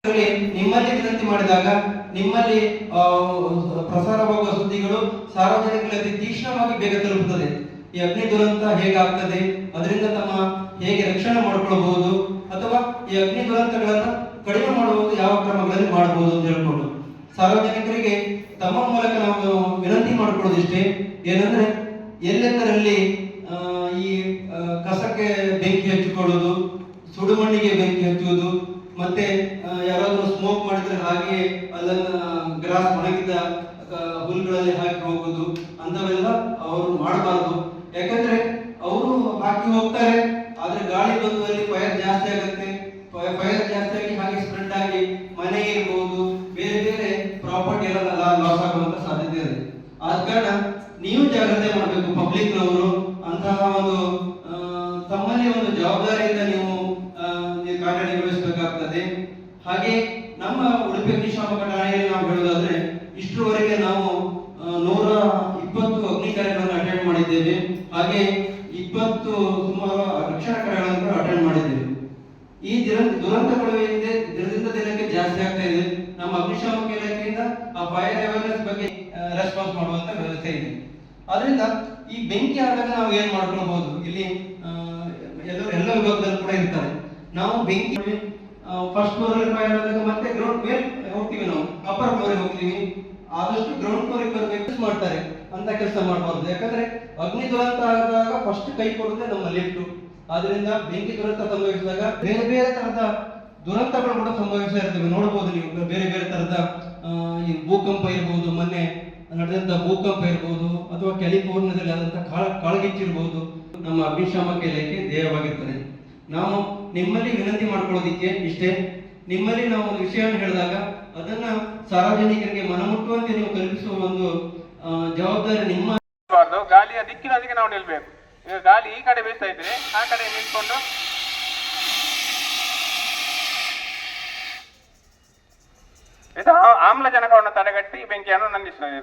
ನಿಮ್ಮಲ್ಲಿ ವಿನಂತಿ ಮಾಡಿದಾಗ ನಿಮ್ಮಲ್ಲಿ ಪ್ರಸಾರವಾಗುವ ಸುದ್ದಿಗಳು ಸಾರ್ವಜನಿಕರಲ್ಲಿ ತೀಕ್ಷ್ಣವಾಗಿ ಬೇಗ ತಲುಪುತ್ತದೆ. ಈ ಅಗ್ನಿ ದುರಂತ ಹೇಗಾಗ್ತದೆ, ಅದರಿಂದ ತಮ್ಮ ಹೇಗೆ ರಕ್ಷಣೆ ಮಾಡಿಕೊಳ್ಳಬಹುದು, ಅಥವಾ ಈ ಅಗ್ನಿ ದುರಂತಗಳನ್ನು ಕಡಿಮೆ ಮಾಡುವುದು ಯಾವ ಕ್ರಮಗಳಲ್ಲಿ ಮಾಡಬಹುದು ಅಂತ ಹೇಳ್ಕೊಂಡು ಸಾರ್ವಜನಿಕರಿಗೆ ತಮ್ಮ ಮೂಲಕ ನಾವು ವಿನಂತಿ ಮಾಡಿಕೊಳ್ಳೋದಿಷ್ಟೇ. ಏನಂದ್ರೆ ಎಲ್ಲೆಂದರಲ್ಲಿ ಈ ಕಸಕ್ಕೆ ಬೆಂಕಿ ಹಚ್ಚಿಕೊಳ್ಳುವುದು, ಸುಡುಮಣ್ಣಿಗೆ ಬೆಂಕಿ ಹಚ್ಚುವುದು, ಮತ್ತೆ ಯಾರಾದ್ರೂ ಸ್ಮೋಕ್ ಮಾಡಿದ್ರೆ ಹಾಗೆ ಅದನ್ನ ಗ್ರಾಸ್ ಒಣಗಿದ ಹುಲ್ಲುಗಳಲ್ಲಿ ಹಾಕಿ ಹೋಗುದು, ಅಂತವೆಲ್ಲ ಅವರು ಮಾಡಬಾರ್ದು. ಯಾಕಂದ್ರೆ ಅವರು ಹಾಕಿ ಹೋಗ್ತಾರೆ, ಆದ್ರೆ ಗಾಳಿ ಬಂದು ಅಲ್ಲಿ ಫೈರ್ ಜಾಸ್ತಿ ಆಗುತ್ತೆ. ಫೈರ್ ಜಾಸ್ತಿ ಆಗಿ ಹಾಗೆ ಸ್ಪ್ರೆಡ್ ಆಗಿ ಮನೆ ಇರ್ಬೋದು, ಬೇರೆ ಬೇರೆ ಪ್ರಾಪರ್ಟಿ ಎಲ್ಲ ಲಾಸ್ ಆಗುವಂತ ಸಾಧ್ಯತೆ ಇದೆ. ಆದ ಕಾರಣ ನೀವು ಜಾಗ್ರತೆ ಮಾಡಬೇಕು. ಪಬ್ಲಿಕ್ನವರು ಅಂತಹ ಒಂದು ತಮ್ಮಲ್ಲಿ ಒಂದು ಜವಾಬ್ದಾರಿಯಿಂದ ನೀವು ಕಾರ್ಯನಿರ್ವಹಿಸಬೇಕಾಗ್ತದೆ. ಹಾಗೆ ನಮ್ಮ ಉಡುಪಿ ಅಗ್ನಿಶಾಮಕ ಠಾಣೆಯಲ್ಲಿ ನಾವು ಹೇಳುವುದಾದ್ರೆ ಇಷ್ಟರವರೆಗೆ ನಾವು 120 ಅಗ್ನಿ ಕಾರ್ಯಗಳನ್ನು ಅಟೆಂಡ್ ಮಾಡಿದ್ದೇವೆ. ಹಾಗೆ 20 ಸುಮಾರು ರಕ್ಷಣಾ ಕಾರ್ಯಗಳನ್ನು ಅಟೆಂಡ್ ಮಾಡಿದ್ದೇವೆ. ಈ ದುರಂತಗಳು ದಿನದಿಂದ ದಿನಕ್ಕೆ ಜಾಸ್ತಿ ಆಗ್ತಾ ಇದೆ. ನಮ್ಮ ಅಗ್ನಿಶಾಮಕ ಇಲಾಖೆಯಿಂದ ಆ ಫೈರ್ ಅವೇರ್ನೆಸ್ ಬಗ್ಗೆ ರೆಸ್ಪಾನ್ಸ್ ಮಾಡುವಂತ ವ್ಯವಸ್ಥೆ ಇದೆ. ಆದ್ರಿಂದ ಈ ಬೆಂಕಿ ಆದಾಗ ನಾವು ಏನ್ ಮಾಡ್ಕೊಳ್ಬಹುದು, ಇಲ್ಲಿ ಎಲ್ಲ ವಿಭಾಗದಲ್ಲಿ ಕೂಡ ಇರ್ತಾರೆ. ನಾವು ಬೆಂಕಿ ಫಸ್ಟ್ ಫ್ಲೋರ್ ಅಲ್ಲಿ ಫೈರ್ ಆದಾಗ ಮತ್ತೆ ಗ್ರೌಂಡ್ ಮೇಲೆ ಹೋಗ್ತೀವಿ, ನಾವು ಅಪ್ಪರ್ ಫ್ಲೋರ್ ಹೋಗ್ತೀವಿ. ಆದಷ್ಟು ಗ್ರೌಂಡ್ ಫ್ಲೋರ್ ಬರಬೇಕು ಮಾಡ್ತಾರೆ ಅಂತ ಕೆಲಸ ಮಾಡಬಾರ್ದು. ಯಾಕಂದ್ರೆ ಅಗ್ನಿ ದುರಂತ ಆದಾಗ ಫಸ್ಟ್ ಕೈ ಕೊಡುತ್ತೆ ನಮ್ಮ ಲಿಫ್ಟ್. ಆದ್ರಿಂದ ಬೆಂಕಿ ದುರಂತ ಸಂಭವಿಸಿದಾಗ ಬೇರೆ ಬೇರೆ ತರದ ದುರಂತಗಳು ಕೂಡ ಸಂಭವಿಸ್ತಾ ಇರ್ತವೆ. ನೋಡಬಹುದು ನೀವು, ಬೇರೆ ಬೇರೆ ತರದ ಈ ಭೂಕಂಪ ಇರಬಹುದು, ಮೊನ್ನೆ ನಡೆದಂತ ಭೂಕಂಪ ಇರಬಹುದು, ಅಥವಾ ಕ್ಯಾಲಿಫೋರ್ನಿಯಾದಲ್ಲಿ ಆದಂತಹ ಕಾಳಗಿಚ್ಚಿರಬಹುದು. ನಮ್ಮ ಅಗ್ನಿಶಾಮಕ ಇಲಾಖೆ ಧ್ಯೇಯವಾಗಿರ್ತದೆ. ನಾವು ನಿಮ್ಮಲ್ಲಿ ವಿನಂತಿ ಮಾಡ್ಕೊಳ್ಳೋದಿಕ್ಕೆ ಇಷ್ಟೇ, ನಿಮ್ಮಲ್ಲಿ ನಾವು ಒಂದು ವಿಷಯವನ್ನು ಹೇಳಿದಾಗ ಅದನ್ನ ಸಾರ್ವಜನಿಕರಿಗೆ ಮನಮುಟ್ಟುವಂತೆ ನೀವು ಕಲ್ಪಿಸುವ ಒಂದು ಜವಾಬ್ದಾರಿ ನಿಮ್ಮ. ಗಾಳಿಯ ದಿಕ್ಕಿನೊಂದಿಗೆ ನಾವು ನಿಲ್ಬೇಕು. ಈಗ ಗಾಳಿ ಈ ಕಡೆ ಬೀಸ್ತಾ ಇದ್ರೆ ಆ ಕಡೆ ನಿಂತ್ಕೊಂಡು ಇದು ಆಮ್ಲಜನಕವನ್ನು ತಡೆಗಟ್ಟಿ ಬೆಂಕಿಯನ್ನು ನಂದಿಸುತ್ತದೆ.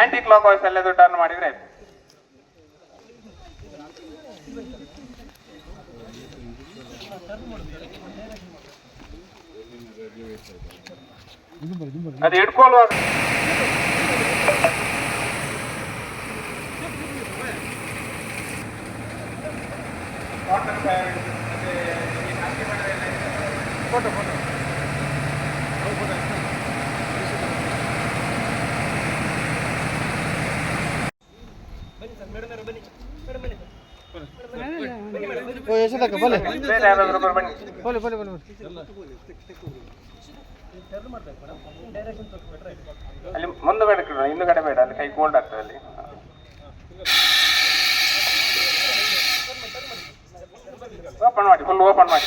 ಆಂಟಿ ಕ್ಲಾಕ್ ವೈಸ್ ಅಲ್ಲೇ ಟರ್ನ್ ಮಾಡಿದ್ರೆ ಆಯ್ತು. ಅದು ಹಿಡ್ಕೊಳ್ಳುವಾಗ ಫೋಟೋ ಅಲ್ಲಿ ಮುಂದುಗಡೆ ಹಿಂದುಗಡೆ ಬೇಡ, ಅಲ್ಲಿ ಕೈ ಕೋಲ್ಡ್ ಆಗ್ತದೆ. ಅಲ್ಲಿ ಓಪನ್ ಮಾಡಿ, ಫುಲ್ ಓಪನ್ ಮಾಡಿ.